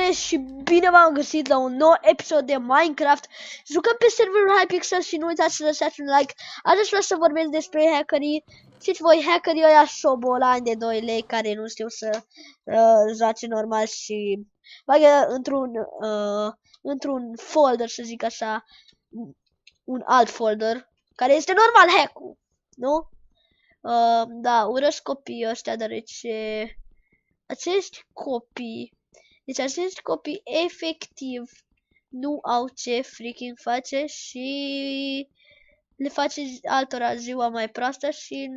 Salutare și bine v-am găsit la un nou episod de Minecraft. Jucăm pe serverul Hypixel și nu uitați să lăsați un like. Astăzi vreau să vorbesc despre hackerii. Știți voi, hackerii ăia șobolani de 2 lei care nu știu să joace normal și bagă într-un folder, să zic așa, un alt folder, care este normal hack-ul, nu? Da, urăsc copiii ăștia, deoarece acești copii efectiv nu au ce freaking face și le face altora ziua mai proastă și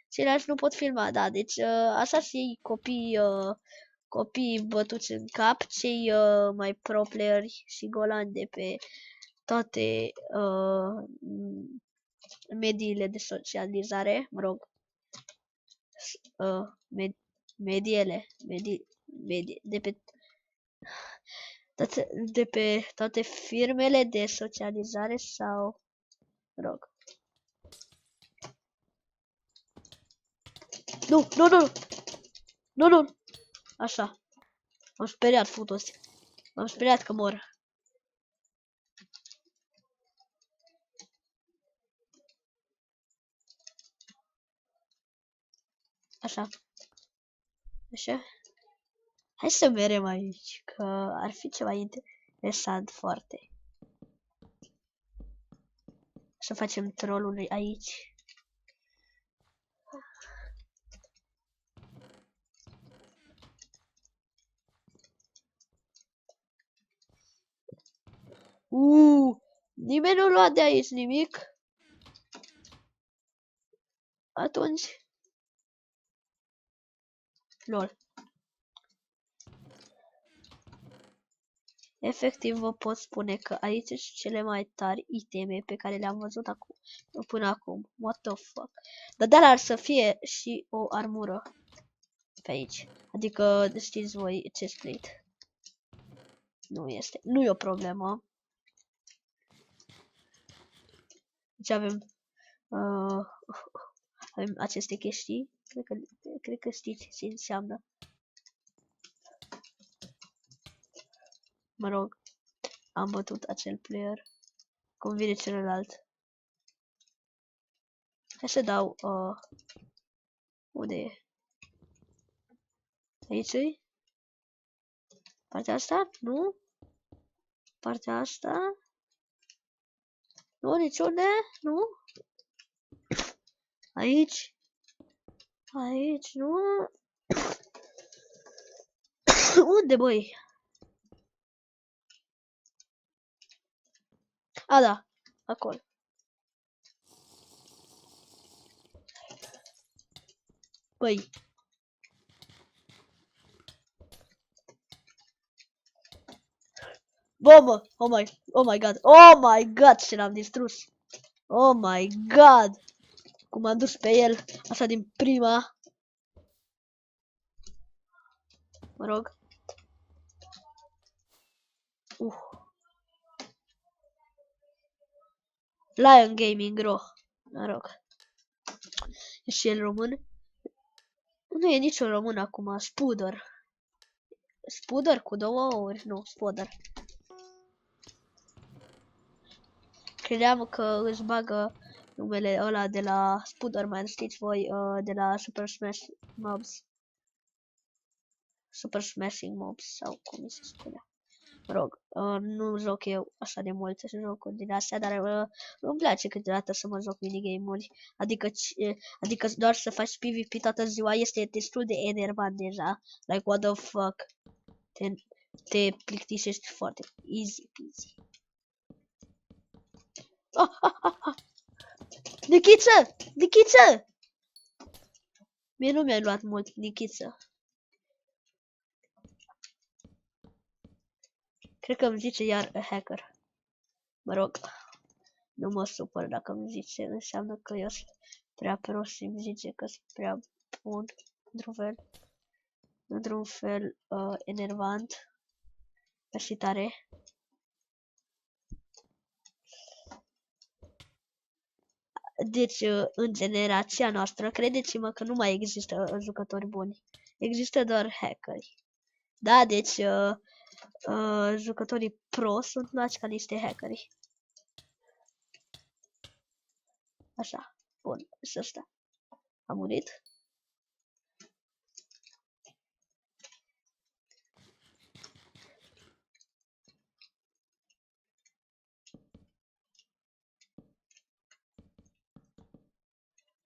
ceilalți nu pot filma, da, deci așa și copii bătuți în cap, cei mai pro playeri și golani de pe toate mediile de socializare, mă rog, de pe toate firmele de socializare sau, mă rog. Nu, așa. M-am speriat, futos. M-am speriat că mor. Așa. Hai să mergem aici, că ar fi ceva interesant foarte. Să facem trollul aici. Nimeni nu lua de aici nimic. Atunci. Lol. Efectiv vă pot spune că aici sunt cele mai tari iteme pe care le-am văzut până acum. What the fuck? Dar ar să fie și o armură pe aici. Adică știți voi ce split. Nu e o problemă. Deci avem aceste chestii. Cred că știți ce înseamnă. Mă rog, am bătut acel player. Cum vine celălalt. Hai să dau unde e? Aici e? Partea asta? Nu? Partea asta? Nu, niciunde? Nu? Aici? Aici, nu? Unde, băi? A, da. Acolo. Băi. Bombă! Oh my god! Oh my god! Ce l-am distrus! Oh my god! Cum am dus pe el, așa din prima. Mă rog. Lion Gaming Ro. Mă rog. E și el român. Nu e niciun român acum. Spudor. Spudor cu 2 ori. Nu, Spudor. Credeam că își bagă numele ăla de la Spider-Man, știți voi, de la Super Smash Mobs. Super Smashing Mobs, sau cum se spunea. Mă rog, nu joc eu așa de mult jocuri din astea, dar îmi place câteodată să mă joc minigame-uri. Adică doar să faci PvP toată ziua este destul de enervant deja. Like, what the fuck? Te plictisești foarte easy peasy. Nichiță! Nichiță! Mie nu mi-a luat mult Nichiță. Cred că îmi zice iar hacker. Mă rog, nu mă supăr dacă îmi zice, înseamnă că eu sunt prea prost și îmi zice că sunt prea bun, într-un fel enervant și tare. Deci, în generația noastră, credeți-mă că nu mai există jucători buni. Există doar hackeri. Da, deci, jucătorii pro sunt luați ca niște hackeri. Așa, bun, și ăsta. A murit.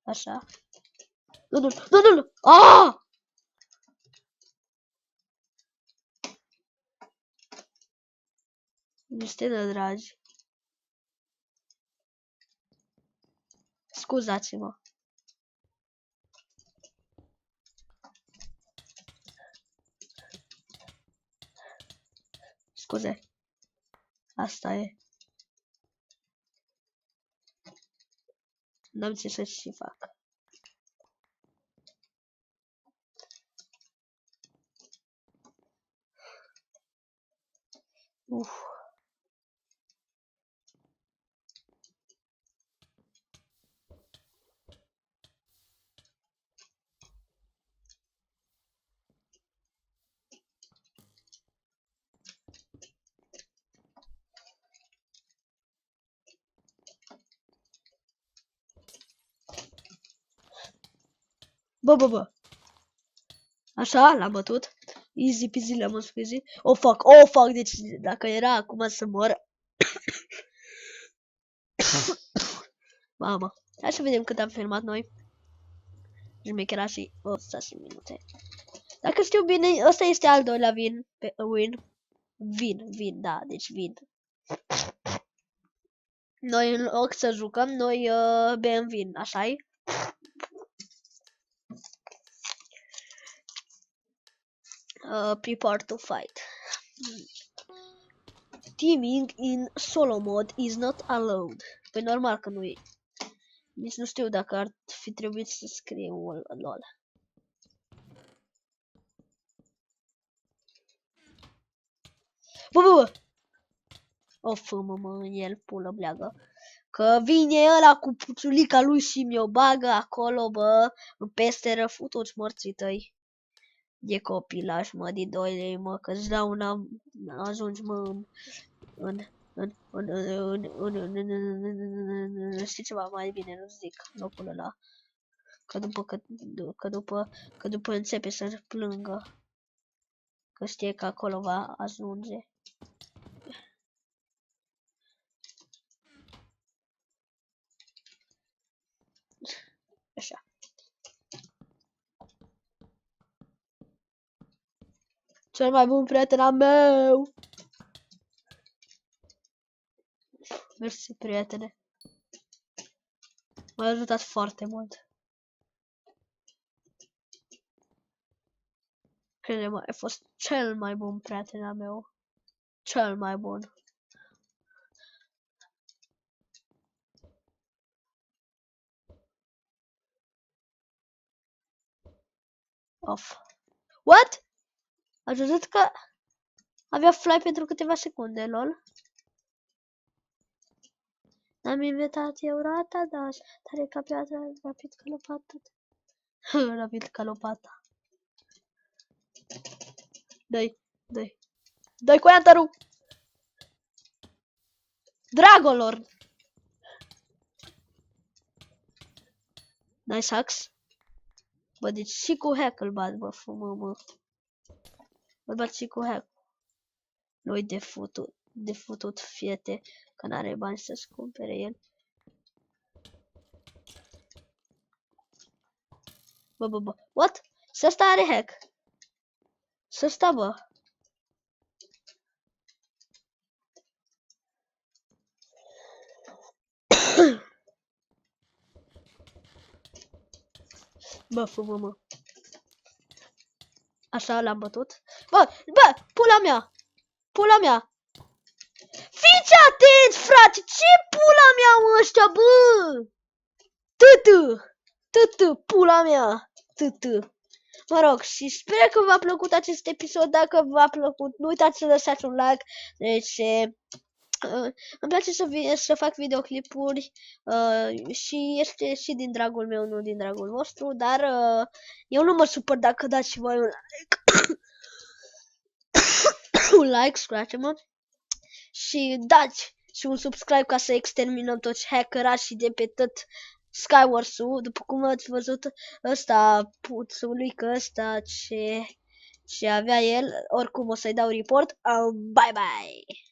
Așa. Nu. Ah! Niște dragi. Scuzați-mă. Scuze. Asta e. N-am ce să și fac. Bă. Așa, l-am bătut. Easy peasy lemon squeezy. Oh fuck, deci dacă era acum să mor. Mamă. Hai să vedem cât am filmat noi. Jumechera și 6 minute. Dacă știu bine, ăsta este al doilea win. Da, deci win. Noi în loc să jucăm, noi bem vin, așa-i? Prepare to fight. Teaming in solo mode is not allowed. Păi normal că nu e. Nici nu știu dacă ar fi trebuit să scriu LOL. Bă! O fă-mă în el, pulă bleagă. Că vine ăla cu puțulica lui și mi-o bagă acolo, bă, peste răfutoți morții tăi. E copilaj, mă, din 2 lei, mă, că-ți dau ajungi, mă, știi ceva mai bine, nu zic locul ăla. Că după începe să plângă. Că știe că acolo va ajunge. Așa. Cel mai bun prieten al meu. Mersi, prietene. M-ai ajutat foarte mult. Crede-mă, ai fost cel mai bun prieten al meu. Cel mai bun. Off. What? Ați văzut că avea fly pentru câteva secunde, lol. Am inventat eu rata, dash, tare ca piatra, rapid ca lopata. Rapid ca lopata. Dai cu Antaru! Dragolor! Nice hacks. Bă, deci și cu hack îl bat, bă, mă. Îl bat și cu hack. Nu-i de futut fiete, că n-are bani să-și cumpere el. Bă. What? S-ăsta are hack. S-ăsta, bă. Bă, mă. Așa l-am bătut. Bă, pula mea. Fiți atenți, frate, ce pula mea, mă, ăștia, bă. Tâtă, pula mea. Mă rog, și sper că v-a plăcut acest episod. Dacă v-a plăcut, nu uitați să lăsați un like. Deci, îmi place să fac videoclipuri și este și din dragul meu, nu din dragul vostru, dar eu nu mă supăr dacă dați și voi un like. un like, scoate-mă. Și dați și un subscribe ca să exterminăm toți hackerașii de pe tot Skywars-ul. După cum ați văzut, ăsta, puțulică ăsta ce avea el, oricum o să-i dau report. Bye bye!